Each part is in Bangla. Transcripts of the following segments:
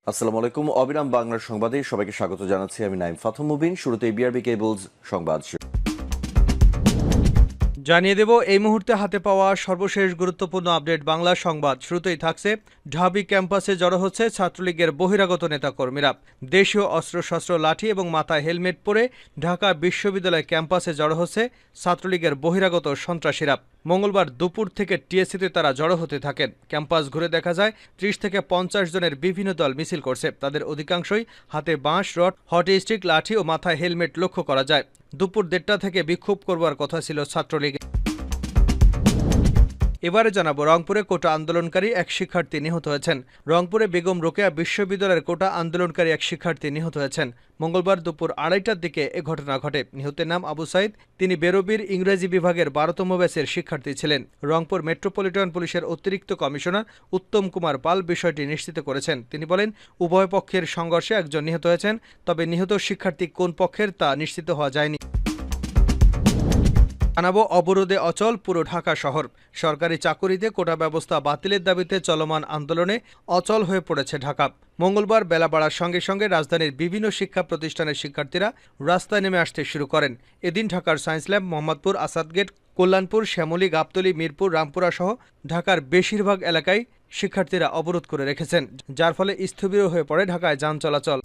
আসসালামু আলাইকুম। অবিরাম বাংলার সংবাদে সবাইকে স্বাগত জানাচ্ছি। আমি নাইম ফাথম মুবিন। শুরুতে বিআরবি কেবলস সংবাদ। জানিয়ে দেব এই মুহূর্তে হাতে পাওয়া সর্বশেষ গুরুত্বপূর্ণ আপডেট বাংলা সংবাদ। শুরুতেই থাকছে ঢাবি ক্যাম্পাসে জড়ো হচ্ছে ছাত্রলীগের বহিরাগত নেতাকর্মীরা। দেশীয় অস্ত্রশস্ত্র, লাঠি এবং মাথায় হেলমেট পরে ঢাকা বিশ্ববিদ্যালয় ক্যাম্পাসে জড়ো হচ্ছে ছাত্রলীগের বহিরাগত সন্ত্রাসীরা। মঙ্গলবার দুপুর থেকে টিএসসিতে তারা জড়ো হতে থাকেন। ক্যাম্পাস ঘুরে দেখা যায় ৩০ থেকে ৫০ জনের বিভিন্ন দল মিছিল করছে। তাদের অধিকাংশই হাতে বাঁশ, রড, হকি স্টিক, লাঠি ও মাথায় হেলমেট লক্ষ্য করা যায়। দুপুর ১:৩০ থেকে বিক্ষোভ করবার কথা ছিল ছাত্রলীগ। এবারে জানাবো রংপুরে কোটা আন্দোলনকারী এক শিক্ষার্থী নিহত হয়েছেন। রংপুরে বেগম রোকেয়া বিশ্ববিদ্যালয়ের কোটা আন্দোলনকারী এক শিক্ষার্থী নিহত হয়েছেন। মঙ্গলবার দুপুর ২:৩০টার দিকে এ ঘটনা ঘটে। নিহতের নাম আবু সাইদ। তিনি বেরোবির ইংরেজি বিভাগের ১২তম ব্যাচের শিক্ষার্থী ছিলেন। রংপুর মেট্রোপলিটন পুলিশের অতিরিক্ত কমিশনার উত্তম কুমার পাল বিষয়টি নিশ্চিত করেছেন। তিনি বলেন, উভয় পক্ষের সংঘর্ষে একজন নিহত হয়েছেন, তবে নিহত শিক্ষার্থী কোন পক্ষের তা নিশ্চিত হওয়া যায়নি। জানাবো অবরোধে অচল পুরো ঢাকা শহর। সরকারি চাকুরিতে কোটা ব্যবস্থা বাতিলের দাবিতে চলমান আন্দোলনে অচল হয়ে পড়েছে ঢাকা। মঙ্গলবার বেলা বাড়ার সঙ্গে সঙ্গে রাজধানীর বিভিন্ন শিক্ষা প্রতিষ্ঠানের শিক্ষার্থীরা রাস্তায় নেমে আসতে শুরু করেন। এদিন ঢাকার সায়েন্স ল্যাব, মোহাম্মদপুর, আসাদগেট, কল্যাণপুর, শ্যামলী, গাবতলী, মিরপুর, রামপুরা সহ ঢাকার বেশিরভাগ এলাকায় শিক্ষার্থীরা অবরোধ করে রেখেছেন, যার ফলে স্থবির হয়ে পড়ে ঢাকায় যান চলাচল।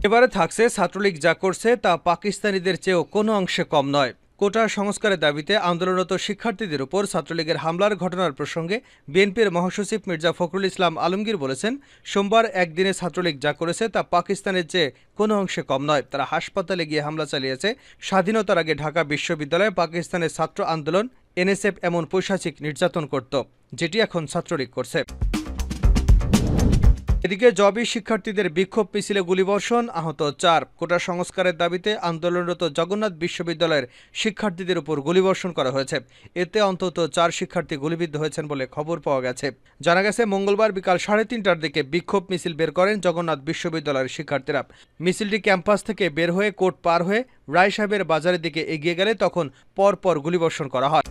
এবারে থাকছে ছাত্রলীগ যা করছে তা পাকিস্তানিদের চেয়েও কোনো অংশে কম নয়। কোটা সংস্কারের দাবিতে আন্দোলনরত শিক্ষার্থীদের উপর ছাত্রলীগের হামলার ঘটনার প্রসঙ্গে বিএনপির মহাসচিব মির্জা ফখরুল ইসলাম আলমগীর বলেছেন, সোমবার একদিনে ছাত্রলীগ যা করেছে তা পাকিস্তানের চেয়ে কোনো অংশে কম নয়। তারা হাসপাতালে গিয়ে হামলা চালিয়েছে। স্বাধীনতার আগে ঢাকা বিশ্ববিদ্যালয়ে পাকিস্তানের ছাত্র আন্দোলন এনএসএফ এমন পৈশাচিক নির্যাতন করত, যেটি এখন ছাত্রলীগ করছে। এদিকে জবি শিক্ষার্থীদের বিক্ষোভ মিছিলে গুলিবর্ষণ, আহত ৪। কোটা সংস্কারের দাবিতে আন্দোলনরত জগন্নাথ বিশ্ববিদ্যালয়ের শিক্ষার্থীদের উপর গুলিবর্ষণ করা হয়েছে। এতে অন্তত ৪ শিক্ষার্থী গুলিবিদ্ধ হয়েছেন বলে খবর পাওয়া গেছে। জানা গেছে, মঙ্গলবার বিকাল ৩:৩০টার দিকে বিক্ষোভ মিছিল বের করেন জগন্নাথ বিশ্ববিদ্যালয়ের শিক্ষার্থীরা। মিছিলটি ক্যাম্পাস থেকে বের হয়ে কোর্ট পার হয়ে রায় সাহেবের বাজারের দিকে এগিয়ে গেলে তখন পরপর গুলিবর্ষণ করা হয়।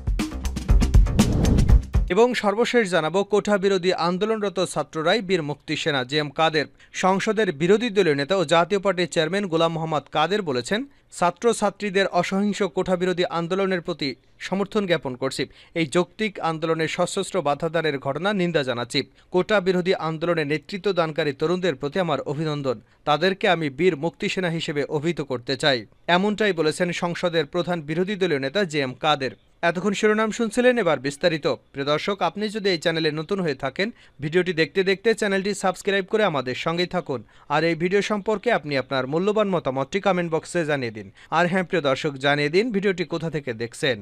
এবং সর্বশেষ জানাবো কোটা বিরোধী আন্দোলনরত ছাত্ররাই বীর মুক্তি সেনা। জিএম কাদের, সংসদের বিরোধী দলীয় নেতা ও জাতীয় পার্টির চেয়ারম্যান গোলাম মোহাম্মদ কাদের বলেছেন, ছাত্রছাত্রীদের অসহিংস কোটা বিরোধী আন্দোলনের প্রতি সমর্থন জ্ঞাপন করছি। এই যৌক্তিক আন্দোলনের সশস্ত্র বাধাদানের ঘটনা নিন্দা জানাচ্ছি। কোটা বিরোধী আন্দোলনে নেতৃত্ব দানকারী তরুণদের প্রতি আমার অভিনন্দন। তাদেরকে আমি বীর মুক্তি সেনা হিসেবে অভিহিত করতে চাই। এমনটাই বলেছেন সংসদের প্রধান বিরোধী দলীয় নেতা জিএম কাদের। এতক্ষণ শিরোনাম শুনছিলেন, এবার বিস্তারিত। প্রিয় দর্শক, আপনি যদি এই চ্যানেলে নতুন হয়ে থাকেন, ভিডিওটি দেখতে দেখতে চ্যানেলটি সাবস্ক্রাইব করে আমাদের সঙ্গেই থাকুন। আর এই ভিডিও সম্পর্কে আপনি আপনার মূল্যবান মতামতটি কমেন্ট বক্সে জানিয়ে দিন। আর হ্যাঁ প্রিয় দর্শক, জানিয়ে দিন ভিডিওটি কোথা থেকে দেখছেন।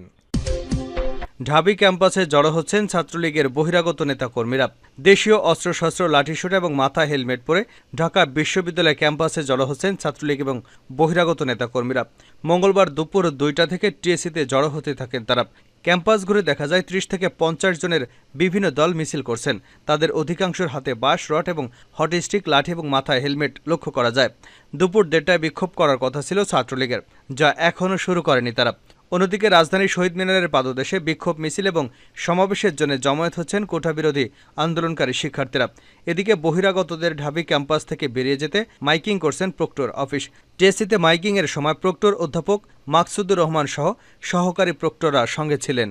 ঢাবি ক্যাম্পাসে জড়ো হচ্ছেন ছাত্রলীগের বহিরাগত নেতাকর্মীরা। দেশীয় অস্ত্রশস্ত্র, লাঠিসোঁটা এবং মাথায় হেলমেট পরে ঢাকা বিশ্ববিদ্যালয় ক্যাম্পাসে জড়ো হচ্ছেন ছাত্রলীগ এবং বহিরাগত নেতাকর্মীরা। মঙ্গলবার দুপুর ২টা থেকে টিএসসিতে জড়ো হতে থাকেন তারা। ক্যাম্পাস ঘুরে দেখা যায় ৩০ থেকে ৫০ জনের বিভিন্ন দল মিছিল করছেন। তাদের অধিকাংশের হাতে বাঁশ, রড এবং হকি স্টিক, লাঠি এবং মাথায় হেলমেট লক্ষ্য করা যায়। দুপুর ১:৩০টায় বিক্ষোভ করার কথা ছিল ছাত্রলীগের, যা এখনও শুরু করেনি তারা। অন্যদিকে রাজধানীর শহীদ মিনারের পাদদেশে বিক্ষোভ মিছিল এবং সমাবেশের জন্য জমায়েত হচ্ছেন কোটা বিরোধী আন্দোলনকারী শিক্ষার্থীরা। এদিকে বহিরাগতদের ঢাবি ক্যাম্পাস থেকে বেরিয়ে যেতে মাইকিং করছেন প্রক্টর অফিস। টিএসসিতে মাইকিংয়ের সময় প্রক্টর অধ্যাপক মাকসুদুর রহমান সহ সহকারী প্রক্টররা সঙ্গে ছিলেন।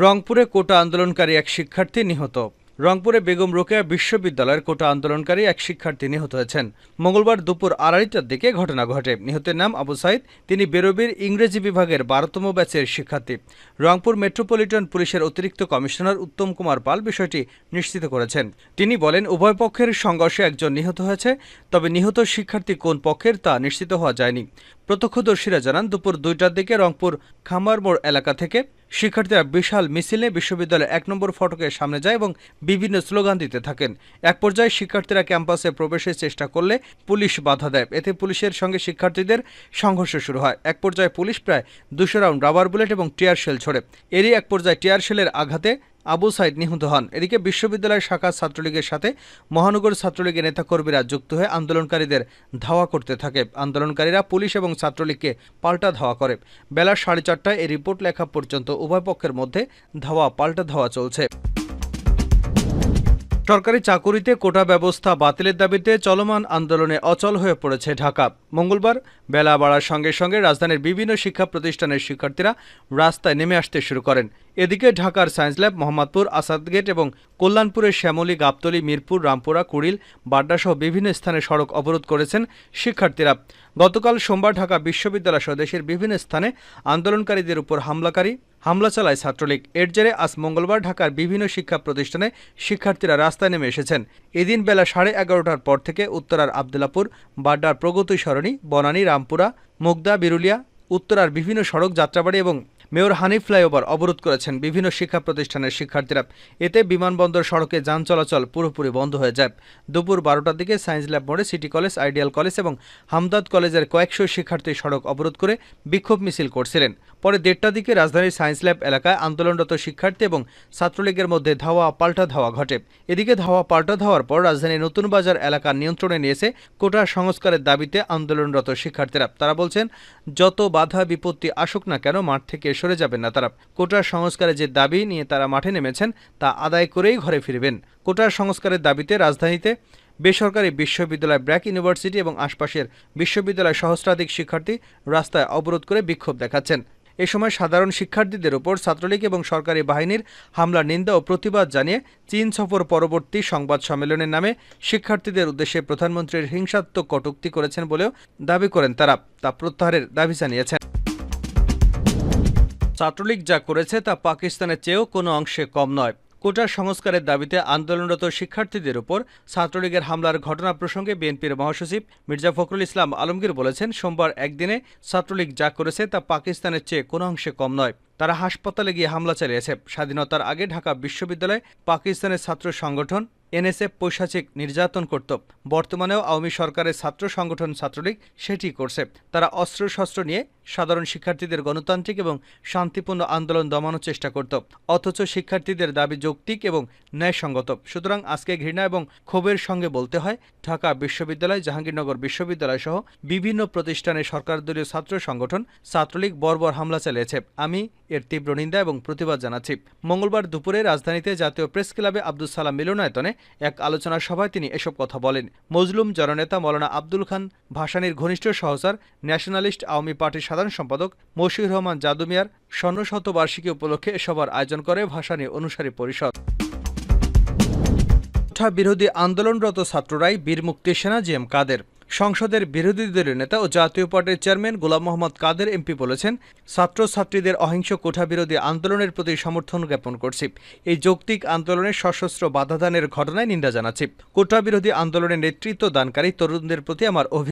রংপুরে কোটা আন্দোলনকারী এক শিক্ষার্থী নিহত। রংপুরে বেগম রোকেয়া বিশ্ববিদ্যালয়ের কোটা আন্দোলনকারী এক শিক্ষার্থী নিহত হয়েছেন। মঙ্গলবার দুপুর ২:৩০টার দিকে ঘটনা ঘটে। নিহতের নাম আবু সাইদ। তিনি বেরোবির ইংরেজি বিভাগের ১২তম ব্যাচের শিক্ষার্থী। রংপুর মেট্রোপলিটন পুলিশের অতিরিক্ত কমিশনার উত্তম কুমার পাল বিষয়টি নিশ্চিত করেছেন। তিনি বলেন, উভয় পক্ষের সংঘর্ষে একজন নিহত হয়েছে, তবে নিহত শিক্ষার্থী কোন পক্ষের তা নিশ্চিত হওয়া যায়নি। প্রত্যক্ষদর্শীরা জানান, দুপুর ২টার দিকে রংপুর খামার মোড় এলাকা থেকে শিক্ষার্থীরা বিশাল মিছিলে বিশ্ববিদ্যালয়ের ১ নম্বর ফটকের সামনে যায় এবং বিভিন্ন স্লোগান দিতে থাকেন। এক পর্যায়ে শিক্ষার্থীরা ক্যাম্পাসে প্রবেশের চেষ্টা করলে পুলিশ বাধা দেয়। এতে পুলিশের সঙ্গে শিক্ষার্থীদের সংঘর্ষ শুরু হয়। এক পর্যায়ে পুলিশ প্রায় ২০০ রাউন্ড রাবার বুলেট এবং টিয়ার শেল ছোড়ে। এরই এক পর্যায়ে টিয়ার শেলের আঘাতে আবু সাইদ নিহত হন। এদিকে বিশ্ববিদ্যালয় শাখা ছাত্রলীগের সাথে মহানগর ছাত্রলীগের নেতাকর্মীরা যুক্ত হয়ে আন্দোলনকারীদের ধাওয়া করতে থাকে। আন্দোলনকারীরা পুলিশ এবং ছাত্রলীগকে পাল্টা ধাওয়া করে। বেলা ৪:৩০টায় এই রিপোর্ট লেখা পর্যন্ত উভয় পক্ষের মধ্যে ধাওয়া পাল্টা ধাওয়া চলছে। সরকারি চাকুরিতে কোটা ব্যবস্থা বাতিলের দাবিতে চলমান আন্দোলনে অচল হয়ে পড়েছে ঢাকা। মঙ্গলবার বেলা বাড়ার সঙ্গে সঙ্গে রাজধানীর বিভিন্ন শিক্ষা প্রতিষ্ঠানের শিক্ষার্থীরা রাস্তায় নেমে আসতে শুরু করেন। এদিকে ঢাকার সায়েন্স ল্যাব, মোহাম্মদপুর, আসাদগেট এবং কল্যাণপুরের শ্যামলী, গাবতলী, মিরপুর, রামপুরা, কুড়িল, বাড্ডাসহ বিভিন্ন স্থানে সড়ক অবরোধ করেছেন শিক্ষার্থীরা। গতকাল সোমবার ঢাকা বিশ্ববিদ্যালয় সহ দেশের বিভিন্ন স্থানে আন্দোলনকারীদের উপর হামলা চালায় ছাত্রলীগ। এর জেরে আজ মঙ্গলবার ঢাকার বিভিন্ন শিক্ষা প্রতিষ্ঠানে শিক্ষার্থীরা রাস্তায় নেমে এসেছেন। এদিন বেলা 11:30টার পর থেকে উত্তরার আবদুল্লাপুর, বাড্ডার প্রগতি সরণি, বনানী, রামপুরা, মুগদা, বিরুলিয়া, উত্তরার বিভিন্ন সড়ক, যাত্রাবাড়ি এবং মেয়র হানিফ ফ্লাইওভার অবরোধ করেছেন বিভিন্ন শিক্ষা প্রতিষ্ঠানের শিক্ষার্থীরা। এতে বিমানবন্দর সড়কে যান চলাচল পুরোপুরি বন্ধ হয়ে যায়। দুপুর 12টার দিকে সায়েন্স ল্যাব মোড়ে সিটি কলেজ, আইডিয়াল কলেজ এবং হামদাদ কলেজের কয়েকশো শিক্ষার্থী সড়ক অবরোধ করে বিক্ষোভ মিছিল করছিলেন। পরে 1:30টার দিকে রাজধানীর সায়েন্স ল্যাব এলাকায় আন্দোলনরত শিক্ষার্থী এবং ছাত্রলীগের মধ্যে ধাওয়া পাল্টা ধাওয়া ঘটে। এদিকে ধাওয়া পাল্টা ধাওয়ার পর রাজধানীর নতুন বাজার এলাকা নিয়ন্ত্রণে নিয়েছে কোটা সংস্কারের দাবিতে আন্দোলনরত শিক্ষার্থীরা। তারা বলছেন, যত বাধা বিপত্তি আসুক না কেন মাঠ থেকে সরে যাবেন না তারা। কোটা সংস্কারের যে দাবি নিয়ে তারা মাঠে নেমেছেন তা আদায় করেই ঘরে ফিরবেন। কোটা সংস্কারের দাবিতে রাজধানীতে বেসরকারি বিশ্ববিদ্যালয়, ব্র্যাক ইউনিভার্সিটি এবং আশপাশের বিশ্ববিদ্যালয় সহস্রাধিক শিক্ষার্থী রাস্তায় অবরোধ করে বিক্ষোভ দেখাচ্ছেন। এ সময় সাধারণ শিক্ষার্থীদের উপর ছাত্রলীগ এবং সরকারি বাহিনীর হামলার নিন্দা ও প্রতিবাদ জানিয়ে চীন সফর পরবর্তী সংবাদ সম্মেলনের নামে শিক্ষার্থীদের উদ্দেশ্যে প্রধানমন্ত্রীর হিংসাত্মক কটূক্তি করেছেন বলেও দাবি করেন তারা। তা প্রত্যাহারের দাবি জানিয়েছেন। ছাত্রলীগ যা করেছে তা পাকিস্তানের চেয়েও কোনো অংশে কম নয়। কোটা সংস্কারের দাবিতে আন্দোলনরত শিক্ষার্থীদের উপর ছাত্রলীগের হামলার ঘটনা প্রসঙ্গে বিএনপির মহাসচিব মির্জা ফখরুল ইসলাম আলমগীর বলেছেন, সোমবার একদিনে ছাত্রলীগ যা করেছে তা পাকিস্তানের চেয়ে কোনো অংশে কম নয়। তারা হাসপাতালে গিয়ে হামলা চালিয়েছে। স্বাধীনতার আগে ঢাকা বিশ্ববিদ্যালয়ে পাকিস্তানের ছাত্র সংগঠন এনএসএফ পৈশাচিক নির্যাতন করত। বর্তমানেও আওয়ামী সরকারের ছাত্র সংগঠন ছাত্রলীগ সেটি করছে। তারা অস্ত্রশস্ত্র নিয়ে সাধারণ শিক্ষার্থীদের গণতান্ত্রিক এবং শান্তিপূর্ণ আন্দোলন দমানোর চেষ্টা করত। অথচ শিক্ষার্থীদের দাবি যৌক্তিক এবং ন্যায়সঙ্গত। সুতরাং আজকে ঘৃণা এবং ক্ষোভের সঙ্গে বলতে হয়, ঢাকা বিশ্ববিদ্যালয়, জাহাঙ্গীরনগর বিশ্ববিদ্যালয় সহ বিভিন্ন প্রতিষ্ঠানে সরকারদলীয় ছাত্র সংগঠন ছাত্রলীগ বর্বর হামলা চালিয়েছে। আমি এর তীব্র নিন্দা এবং প্রতিবাদ জানাচ্ছি। মঙ্গলবার দুপুরে রাজধানীতে জাতীয় প্রেস ক্লাবে আব্দুল সালাম মিলনায়তনে এক আলোচনা সভায় তিনি এসব কথা বলেন। মজলুম জননেতা মৌলানা আব্দুল খান ভাসানীর ঘনিষ্ঠ সহচর ন্যাশনালিস্ট আওয়ামী পার্টির সাধারণ সম্পাদক মশিউর রহমান জাদু মিয়ার স্বর্ণশতবার্ষিকী উপলক্ষে এ সভার আয়োজন করে ভাসানী অনুসারী পরিষদ। কোটা বিরোধী আন্দোলনরত ছাত্ররাই বীর মুক্তি সেনা জিএম কাদের। সংসদের বিরোধী দলীয় নেতা ও জাতীয় পার্টির চেয়ারম্যান গোলাম মোহাম্মদ কাদের এমপি বলেছেন, ছাত্রছাত্রীদের অহিংস কোটা বিরোধী আন্দোলনের প্রতি সমর্থন জ্ঞাপন করছি। এই যৌক্তিক আন্দোলনে সশস্ত্র বাধাদানের ঘটনায় নিন্দা জানাচ্ছি। কোটা বিরোধী আন্দোলনের নেতৃত্ব দানকারী তরুণদের প্রতি আমার